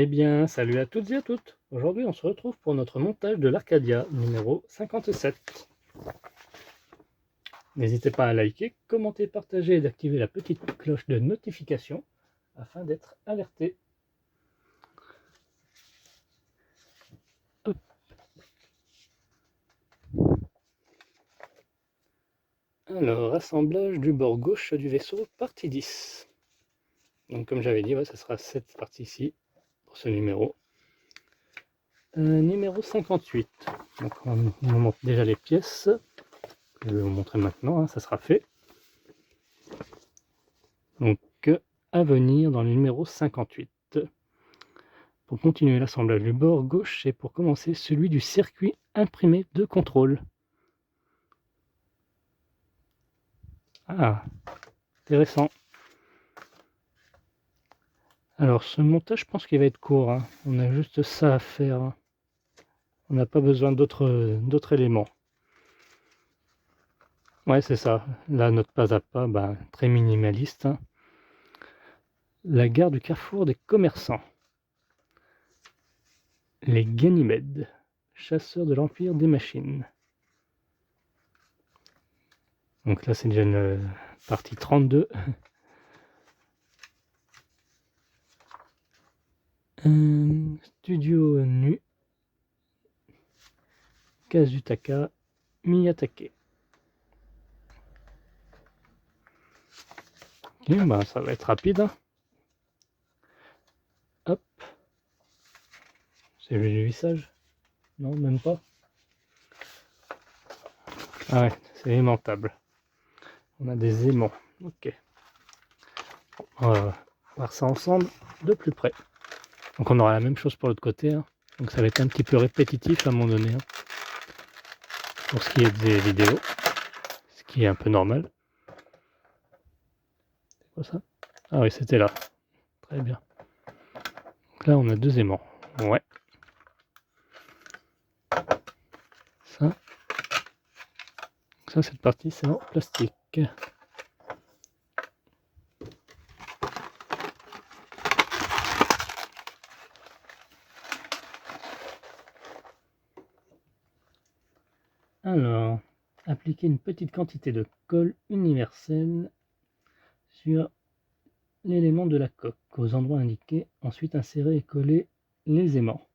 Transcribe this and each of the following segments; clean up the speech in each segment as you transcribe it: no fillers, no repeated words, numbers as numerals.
Eh bien, salut à toutes et à toutes. Aujourd'hui, on se retrouve pour notre montage de l'Arcadia numéro 57. N'hésitez pas à liker, commenter, partager et d'activer la petite cloche de notification afin d'être alerté. Hop. Alors, assemblage du bord gauche du vaisseau, partie 10. Donc, comme j'avais dit, ça sera cette partie-ci pour ce numéro. Numéro 58. Donc, on montre déjà les pièces. Je vais vous montrer maintenant, ça sera fait. Donc, à venir dans le numéro 58. Pour continuer l'assemblage du bord gauche et pour commencer celui du circuit imprimé de contrôle. Ah, intéressant. Alors, ce montage, je pense qu'il va être court. On a juste ça à faire. On n'a pas besoin d'autres éléments. Ouais, c'est ça. Là, notre pas à pas, très minimaliste. La gare du carrefour des commerçants. Les Ganymèdes, chasseurs de l'Empire des machines. Donc là, c'est déjà une partie 32. Studio nu. Kazutaka Miyatake. Ok, ça va être rapide. Hop. C'est le vissage? Non, même pas. Ah ouais, c'est aimantable. On a des aimants. Ok. On va voir ça ensemble de plus près. Donc on aura la même chose pour l'autre côté. Donc ça va être un petit peu répétitif à un moment donné. Pour ce qui est des vidéos. Ce qui est un peu normal. C'est quoi ça? Ah oui, c'était là. Très bien. Donc là, on a deux aimants. Ouais. Ça. Ça, cette partie, c'est en plastique. Alors, appliquer une petite quantité de colle universelle sur l'élément de la coque aux endroits indiqués. Ensuite, insérer et coller les aimants.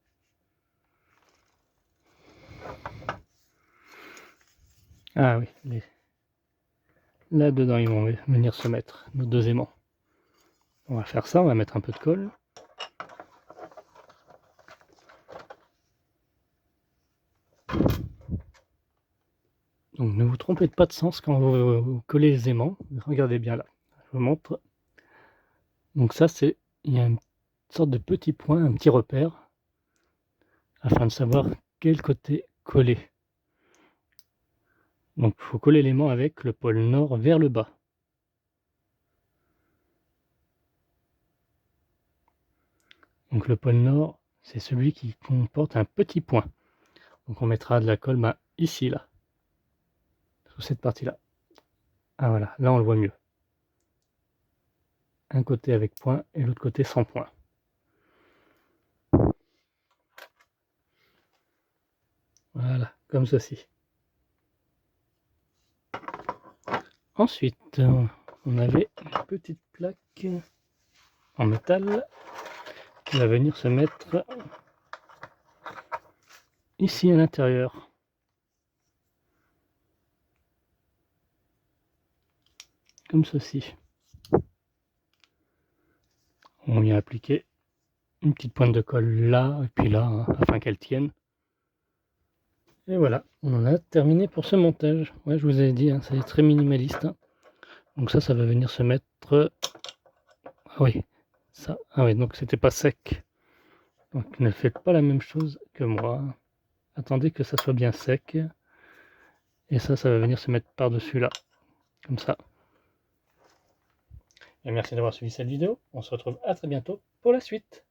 Ah oui, là-dedans, ils vont venir se mettre, nos deux aimants. On va faire ça, on va mettre un peu de colle. Donc ne vous trompez pas de sens quand vous collez les aimants. Regardez bien là, je vous montre. Donc ça, il y a une sorte de petit point, un petit repère, afin de savoir quel côté coller. Donc il faut coller l'aimant avec le pôle nord vers le bas. Donc le pôle nord, c'est celui qui comporte un petit point. Donc on mettra de la colle ici, là, sur cette partie-là. Ah voilà, là on le voit mieux. Un côté avec point et l'autre côté sans point. Voilà, comme ceci. Ensuite, on avait une petite plaque en métal qui va venir se mettre ici à l'intérieur. Comme ceci. On vient appliquer une petite pointe de colle là et puis là, afin qu'elle tienne. Et voilà, on en a terminé pour ce montage. Ouais, je vous ai dit, c'est très minimaliste. Donc ça va venir se mettre... Ah oui, ça. Ah oui, donc c'était pas sec. Donc ne faites pas la même chose que moi. Attendez que ça soit bien sec. Et ça va venir se mettre par-dessus là. Comme ça. Et merci d'avoir suivi cette vidéo. On se retrouve à très bientôt pour la suite.